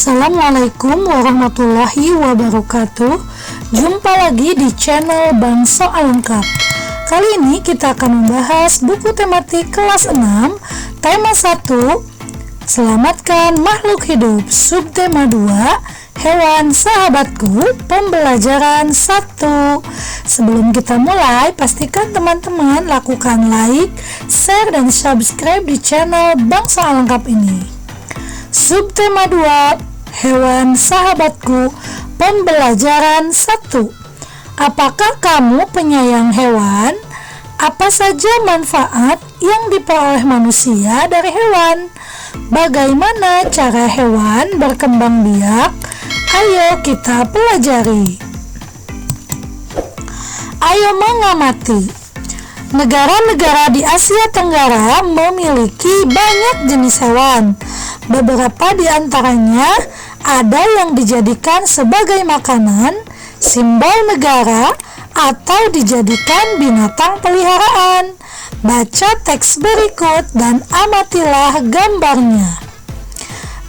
Assalamualaikum warahmatullahi wabarakatuh. Jumpa lagi di channel Bang Soal Lengkap. Kali ini kita akan membahas buku tematik kelas 6, tema 1, Selamatkan Makhluk Hidup. Subtema 2, Hewan Sahabatku. Pembelajaran 1. Sebelum kita mulai, pastikan teman-teman lakukan like, share, dan subscribe di channel Bang Soal Lengkap ini. Subtema 2, Hewan Sahabatku. Pembelajaran 1. Apakah kamu penyayang hewan? Apa saja manfaat yang diperoleh manusia dari hewan? Bagaimana cara hewan berkembang biak? Ayo kita pelajari. Ayo mengamati. Negara-negara di Asia Tenggara memiliki banyak jenis hewan. Beberapa di antaranya ada yang dijadikan sebagai makanan, simbol negara, atau dijadikan binatang peliharaan. Baca teks berikut dan amatilah gambarnya.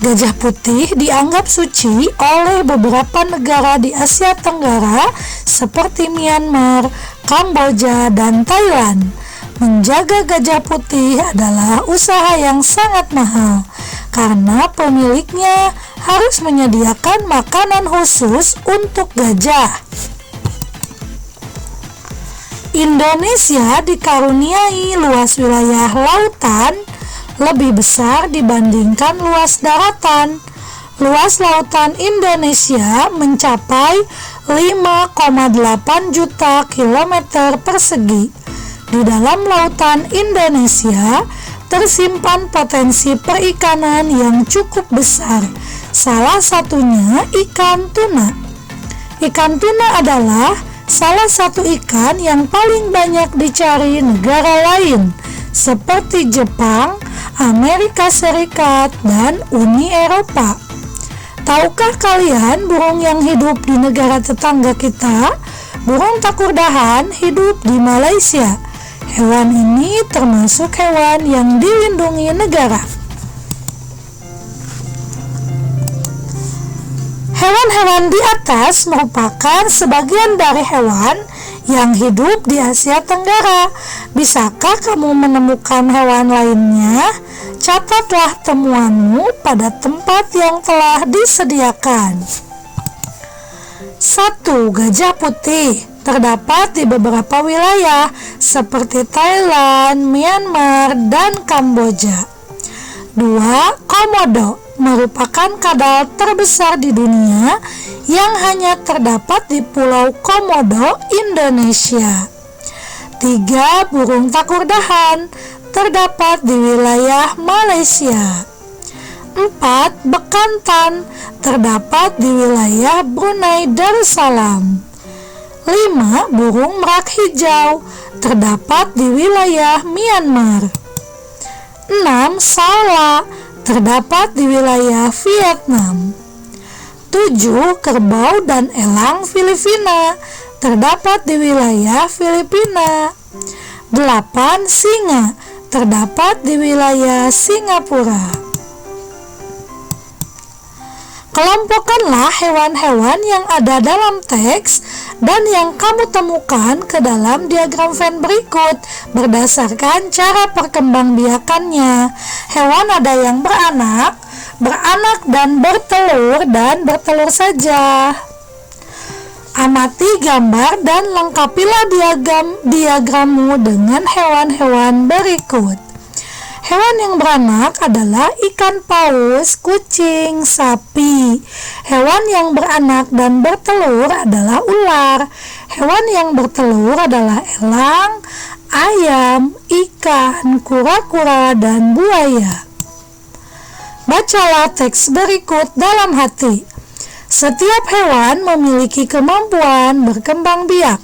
Gajah putih dianggap suci oleh beberapa negara di Asia Tenggara seperti Myanmar, Kamboja, dan Thailand. Menjaga gajah putih adalah usaha yang sangat mahal karena pemiliknya harus menyediakan makanan khusus untuk gajah. Indonesia dikaruniai luas wilayah lautan lebih besar dibandingkan luas daratan. Luas lautan Indonesia mencapai 5,8 juta kilometer persegi. Di dalam lautan Indonesia tersimpan potensi perikanan yang cukup besar. Salah satunya ikan tuna. Ikan tuna adalah salah satu ikan yang paling banyak dicari negara lain seperti Jepang, Amerika Serikat, dan Uni Eropa. Tahukah kalian burung yang hidup di negara tetangga kita? Burung takurdahan hidup di Malaysia. Hewan ini termasuk hewan yang dilindungi negara. Hewan-hewan di atas merupakan sebagian dari hewan yang hidup di Asia Tenggara. Bisakah kamu menemukan hewan lainnya? Catatlah temuanmu pada tempat yang telah disediakan. 1. Gajah putih terdapat di beberapa wilayah seperti Thailand, Myanmar, dan Kamboja. 2. Komodo merupakan kadal terbesar di dunia yang hanya terdapat di Pulau Komodo, Indonesia. 3. Burung takurdahan terdapat di wilayah Malaysia. 4. Bekantan terdapat di wilayah Brunei Darussalam. 5. Burung merak hijau terdapat di wilayah Myanmar. 6. Saola terdapat di wilayah Vietnam. 7. Kerbau dan elang Filipina terdapat di wilayah Filipina. 8. Singa terdapat di wilayah Singapura. Kelompokkanlah hewan-hewan yang ada dalam teks dan yang kamu temukan ke dalam diagram Venn berikut berdasarkan cara perkembangbiakannya. Hewan ada yang beranak dan bertelur saja. Amati gambar dan lengkapilah diagrammu dengan hewan-hewan berikut. Hewan yang beranak adalah ikan paus, kucing, sapi. Hewan yang beranak dan bertelur adalah ular. Hewan yang bertelur adalah elang, ayam, ikan, kura-kura, dan buaya. Bacalah teks berikut dalam hati. Setiap hewan memiliki kemampuan berkembang biak.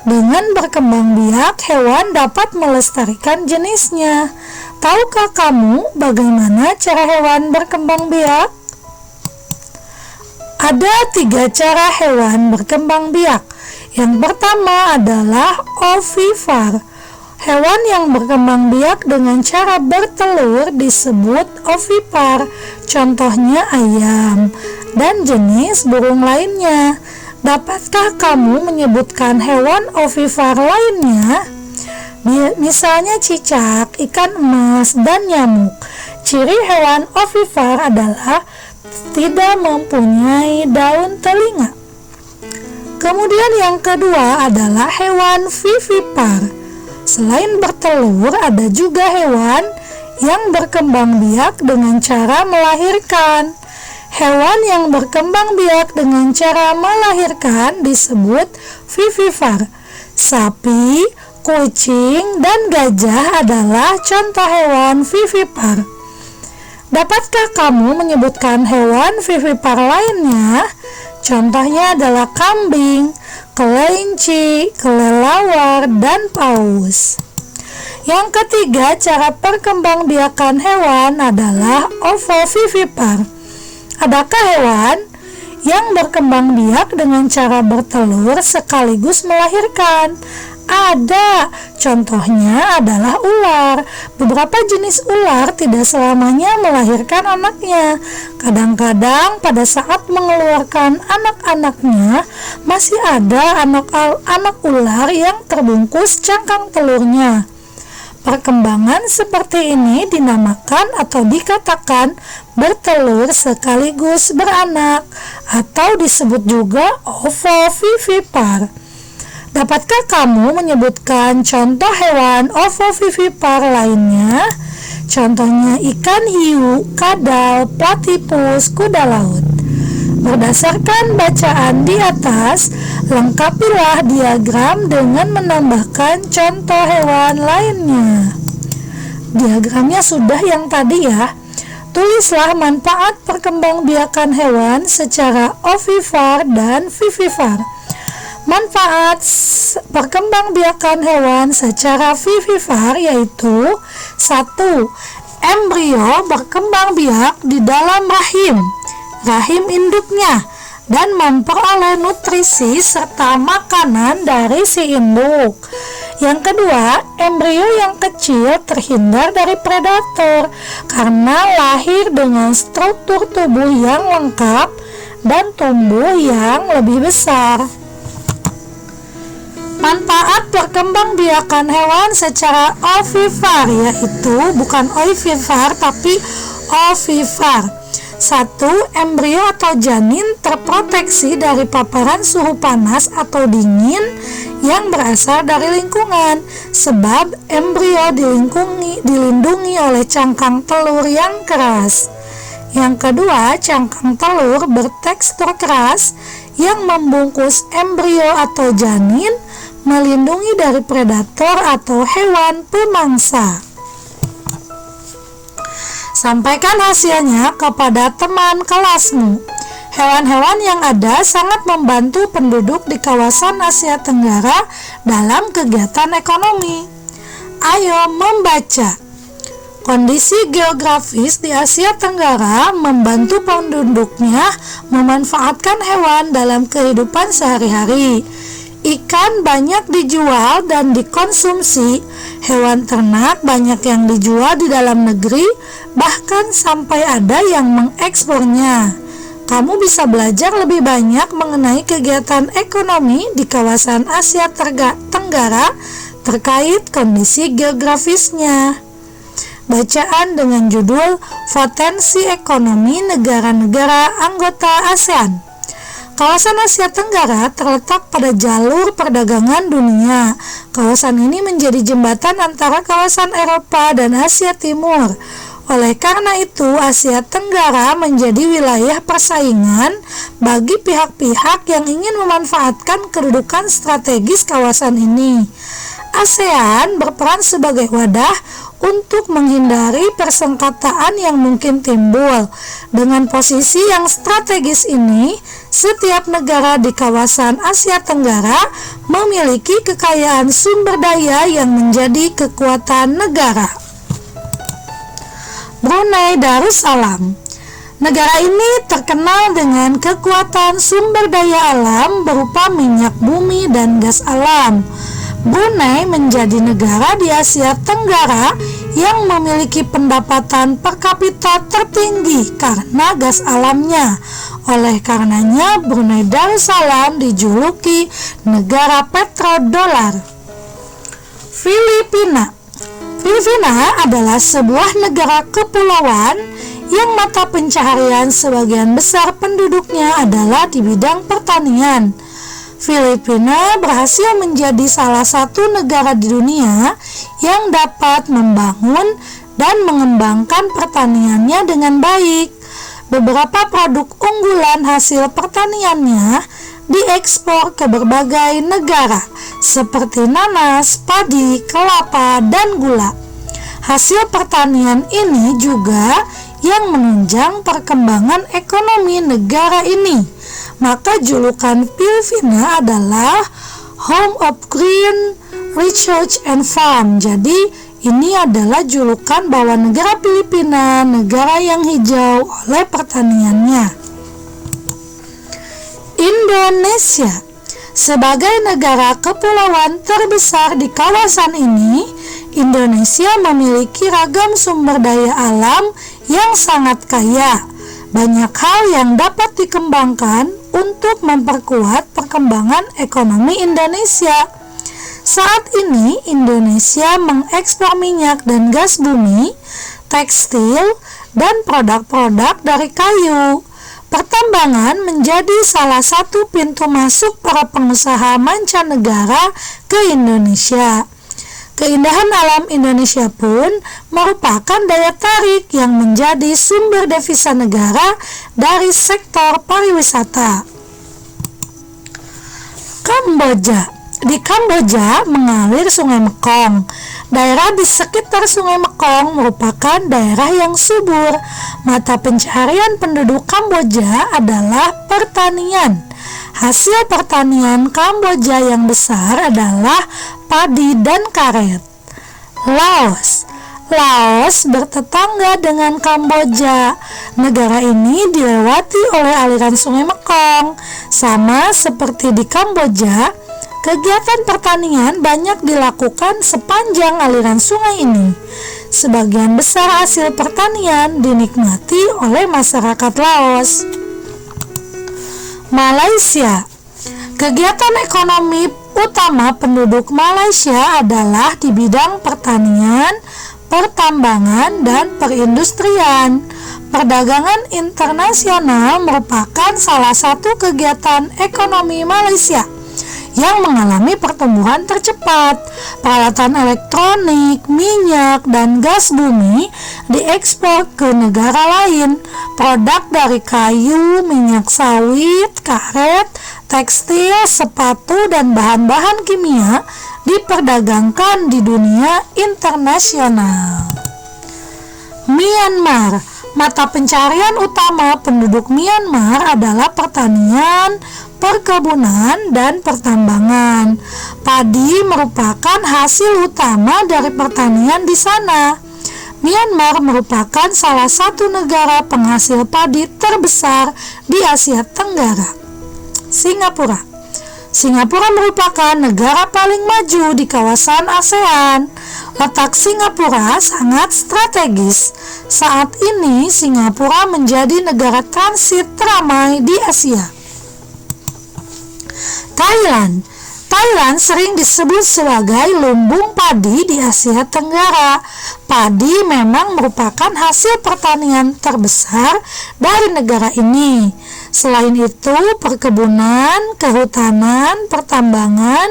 Dengan berkembang biak, hewan dapat melestarikan jenisnya. Tahukah kamu bagaimana cara hewan berkembang biak? Ada 3 cara hewan berkembang biak. Yang pertama adalah ovipar. Hewan yang berkembang biak dengan cara bertelur disebut ovipar. contohnya ayam, dan jenis burung lainnya. Dapatkah kamu menyebutkan hewan ovipar lainnya? Misalnya cicak, ikan emas, dan nyamuk. Ciri hewan ovipar adalah tidak mempunyai daun telinga. Kemudian yang kedua adalah hewan vivipar. Selain bertelur, ada juga hewan yang berkembang biak dengan cara melahirkan. Hewan yang berkembang biak dengan cara melahirkan disebut vivipar. Sapi, kucing, dan gajah adalah contoh hewan vivipar. Dapatkah kamu menyebutkan hewan vivipar lainnya? Contohnya adalah kambing, kelinci, kelelawar, dan paus. Yang ketiga, cara perkembangbiakan hewan adalah ovovivipar. Adakah hewan yang berkembang biak dengan cara bertelur sekaligus melahirkan? Ada, contohnya adalah ular. Beberapa jenis ular tidak selamanya melahirkan anaknya. Kadang-kadang pada saat mengeluarkan anak-anaknya, masih ada anak ular yang terbungkus cangkang telurnya. Perkembangan seperti ini dinamakan atau dikatakan bertelur sekaligus beranak, atau disebut juga ovovivipar. Dapatkah kamu menyebutkan contoh hewan ovovivipar lainnya? Contohnya ikan hiu, kadal, platypus, kuda laut. Berdasarkan bacaan di atas, lengkapilah diagram dengan menambahkan contoh hewan lainnya. Diagramnya sudah yang tadi ya. Tulislah manfaat perkembangbiakan hewan secara ovipar dan vivipar. Manfaat perkembangbiakan hewan secara vivipar yaitu 1. Embrio berkembang biak di dalam rahim induknya dan memperoleh nutrisi serta makanan dari si induk. Yang kedua, embrio yang kecil terhindar dari predator karena lahir dengan struktur tubuh yang lengkap dan tumbuh yang lebih besar. Manfaat perkembangbiakan hewan secara ovipar yaitu bukan ovipar tapi ovipar. 1. Embrio atau janin terproteksi dari paparan suhu panas atau dingin yang berasal dari lingkungan, sebab embrio dilindungi oleh cangkang telur yang keras. Yang kedua, cangkang telur bertekstur keras yang membungkus embrio atau janin, melindungi dari predator atau hewan pemangsa. Sampaikan hasilnya kepada teman kelasmu. Hewan-hewan yang ada sangat membantu penduduk di kawasan Asia Tenggara dalam kegiatan ekonomi. Ayo membaca. Kondisi geografis di Asia Tenggara membantu penduduknya memanfaatkan hewan dalam kehidupan sehari-hari. Ikan banyak dijual dan dikonsumsi, hewan ternak banyak yang dijual di dalam negeri, bahkan sampai ada yang mengekspornya. Kamu bisa belajar lebih banyak mengenai kegiatan ekonomi di kawasan Asia Tenggara terkait kondisi geografisnya. Bacaan dengan judul Potensi Ekonomi Negara-negara Anggota ASEAN. Kawasan Asia Tenggara terletak pada jalur perdagangan dunia. Kawasan ini menjadi jembatan antara kawasan Eropa dan Asia Timur. Oleh karena itu, Asia Tenggara menjadi wilayah persaingan bagi pihak-pihak yang ingin memanfaatkan kedudukan strategis kawasan ini. ASEAN berperan sebagai wadah untuk menghindari persengketaan yang mungkin timbul. Dengan posisi yang strategis ini, setiap negara di kawasan Asia Tenggara memiliki kekayaan sumber daya yang menjadi kekuatan negara. Brunei Darussalam. Negara ini terkenal dengan kekuatan sumber daya alam berupa minyak bumi dan gas alam. Brunei menjadi negara di Asia Tenggara yang memiliki pendapatan per kapita tertinggi karena gas alamnya. Oleh karenanya, Brunei Darussalam dijuluki negara petrodolar. Filipina adalah sebuah negara kepulauan yang mata pencaharian sebagian besar penduduknya adalah di bidang pertanian. Filipina berhasil menjadi salah satu negara di dunia yang dapat membangun dan mengembangkan pertaniannya dengan baik. Beberapa produk unggulan hasil pertaniannya diekspor ke berbagai negara seperti nanas, padi, kelapa, dan gula. Hasil pertanian ini juga yang menunjang perkembangan ekonomi negara ini. Maka julukan Filipina adalah Home of Green Research and Farm. Jadi ini adalah julukan bahwa negara Filipina negara yang hijau oleh pertaniannya. Indonesia sebagai negara kepulauan terbesar di kawasan ini, Indonesia memiliki ragam sumber daya alam yang sangat kaya. Banyak hal yang dapat dikembangkan untuk memperkuat perkembangan ekonomi Indonesia. Saat ini Indonesia mengekspor minyak dan gas bumi, tekstil, dan produk-produk dari kayu. Pertambangan menjadi salah satu pintu masuk para pengusaha mancanegara ke Indonesia. Keindahan alam Indonesia pun merupakan daya tarik yang menjadi sumber devisa negara dari sektor pariwisata. Kamboja. Di Kamboja mengalir Sungai Mekong. Daerah di sekitar Sungai Mekong merupakan daerah yang subur. Mata pencaharian penduduk Kamboja adalah pertanian. Hasil pertanian Kamboja yang besar adalah padi dan karet. Laos bertetangga dengan Kamboja. Negara ini dilewati oleh aliran Sungai Mekong. Sama seperti di Kamboja, kegiatan pertanian banyak dilakukan sepanjang aliran sungai ini. Sebagian besar hasil pertanian dinikmati oleh masyarakat Laos. Malaysia. Kegiatan ekonomi utama penduduk Malaysia adalah di bidang pertanian, pertambangan, dan perindustrian. Perdagangan internasional merupakan salah satu kegiatan ekonomi Malaysia yang mengalami pertumbuhan tercepat. Peralatan elektronik, minyak, dan gas bumi diekspor ke negara lain. Produk dari kayu, minyak sawit, karet, tekstil, sepatu, dan bahan-bahan kimia diperdagangkan di dunia internasional. Myanmar. Mata pencarian utama penduduk Myanmar adalah pertanian, perkebunan, dan pertambangan. Padi merupakan hasil utama dari pertanian di sana. Myanmar merupakan salah satu negara penghasil padi terbesar di Asia Tenggara. Singapura merupakan negara paling maju di kawasan ASEAN. Letak Singapura sangat strategis. Saat ini Singapura menjadi negara transit teramai di Asia. Thailand sering disebut sebagai lumbung padi di Asia Tenggara. Padi memang merupakan hasil pertanian terbesar dari negara ini. Selain itu, perkebunan, kehutanan, pertambangan,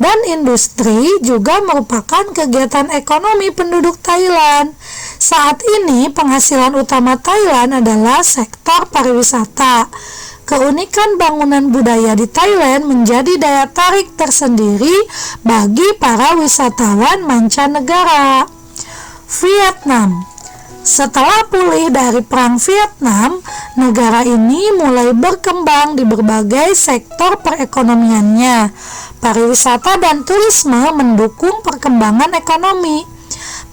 dan industri juga merupakan kegiatan ekonomi penduduk Thailand. Saat ini, penghasilan utama Thailand adalah sektor pariwisata. Keunikan bangunan budaya di Thailand menjadi daya tarik tersendiri bagi para wisatawan mancanegara. Vietnam. Setelah pulih dari Perang Vietnam, negara ini mulai berkembang di berbagai sektor perekonomiannya. Pariwisata dan turisme mendukung perkembangan ekonomi.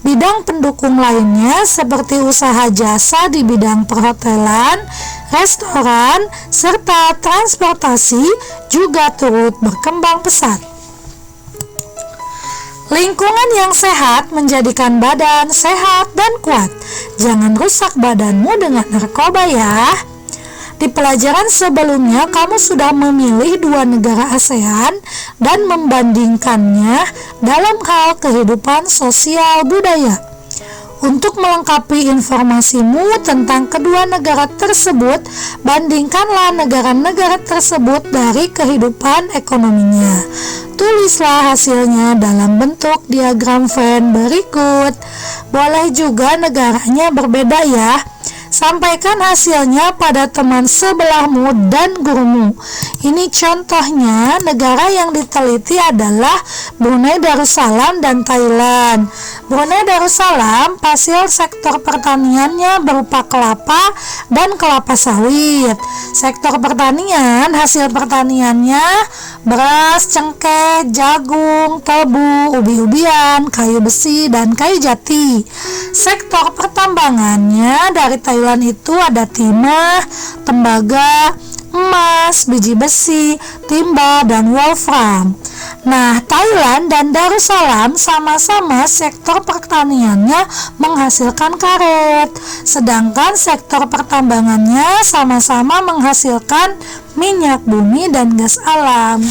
Bidang pendukung lainnya seperti usaha jasa di bidang perhotelan, restoran, serta transportasi juga turut berkembang pesat. Lingkungan yang sehat menjadikan badan sehat dan kuat. Jangan rusak badanmu dengan narkoba ya. Di pelajaran sebelumnya kamu sudah memilih 2 negara ASEAN dan membandingkannya dalam hal kehidupan sosial budaya. Untuk melengkapi informasimu tentang kedua negara tersebut, bandingkanlah negara-negara tersebut dari kehidupan ekonominya. Tulislah hasilnya dalam bentuk diagram Venn berikut. Boleh juga negaranya berbeda ya. Sampaikan hasilnya pada teman sebelahmu dan gurumu. Ini contohnya, negara yang diteliti adalah Brunei Darussalam dan Thailand. Brunei Darussalam, hasil sektor pertaniannya berupa kelapa dan kelapa sawit. Sektor pertanian, hasil pertaniannya beras, cengkeh, jagung, tebu, ubi-ubian, kayu besi, dan kayu jati. Sektor pertambangannya dari Thailand itu ada timah, tembaga, emas, biji besi, timba, dan wolfram. Nah, Thailand dan Darussalam sama-sama sektor pertaniannya menghasilkan karet, sedangkan sektor pertambangannya sama-sama menghasilkan minyak bumi dan gas alam.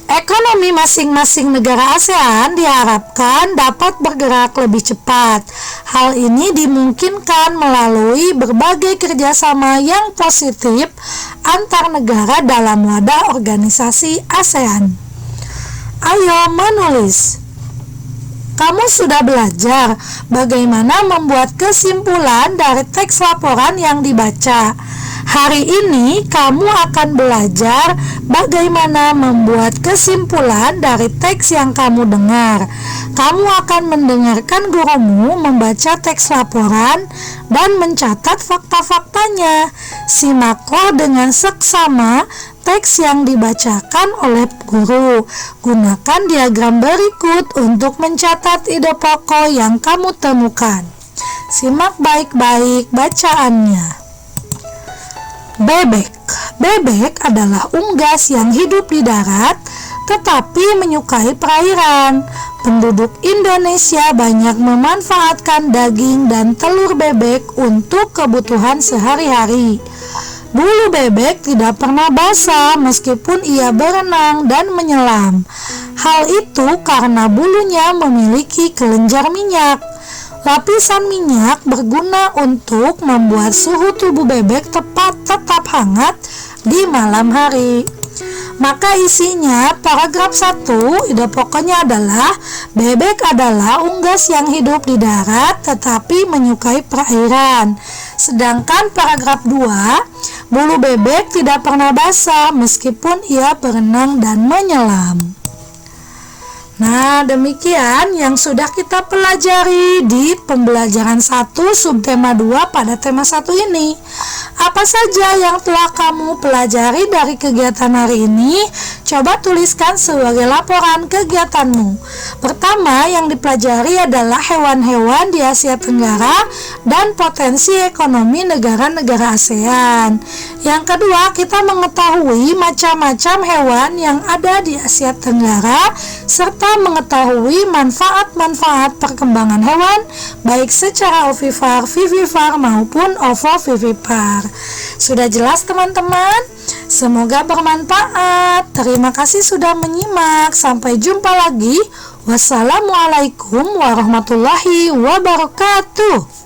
Ekonomi masing-masing negara ASEAN diharapkan dapat bergerak lebih cepat. Hal ini dimungkinkan melalui berbagai kerjasama yang positif antar negara dalam wadah organisasi ASEAN. Ayo menulis. Kamu sudah belajar bagaimana membuat kesimpulan dari teks laporan yang dibaca. Hari ini kamu akan belajar bagaimana membuat kesimpulan dari teks yang kamu dengar. Kamu akan mendengarkan gurumu membaca teks laporan dan mencatat fakta-faktanya. Simaklah dengan seksama teks yang dibacakan oleh guru. Gunakan diagram berikut untuk mencatat ide pokok yang kamu temukan. Simak baik-baik bacaannya. Bebek. Bebek adalah unggas yang hidup di darat tetapi menyukai perairan. Penduduk Indonesia banyak memanfaatkan daging dan telur bebek untuk kebutuhan sehari-hari. Bulu bebek tidak pernah basah meskipun ia berenang dan menyelam. Hal itu karena bulunya memiliki kelenjar minyak. Lapisan minyak berguna untuk membuat suhu tubuh bebek tetap hangat di malam hari. Maka isinya paragraf 1, ide pokoknya adalah bebek adalah unggas yang hidup di darat tetapi menyukai perairan. Sedangkan paragraf 2, bulu bebek tidak pernah basah meskipun ia berenang dan menyelam. Nah, demikian yang sudah kita pelajari di pembelajaran 1 subtema 2 pada tema 1 ini. Apa saja yang telah kamu pelajari dari kegiatan hari ini? Coba tuliskan sebagai laporan kegiatanmu. Pertama, yang dipelajari adalah hewan-hewan di Asia Tenggara dan potensi ekonomi negara-negara ASEAN. Yang kedua, kita mengetahui macam-macam hewan yang ada di Asia Tenggara serta mengetahui manfaat-manfaat perkembangan hewan baik secara ovipar, vivipar maupun ovovivipar. Sudah jelas teman-teman? Semoga bermanfaat. Terima kasih sudah menyimak. Sampai jumpa lagi. Wassalamualaikum warahmatullahi wabarakatuh.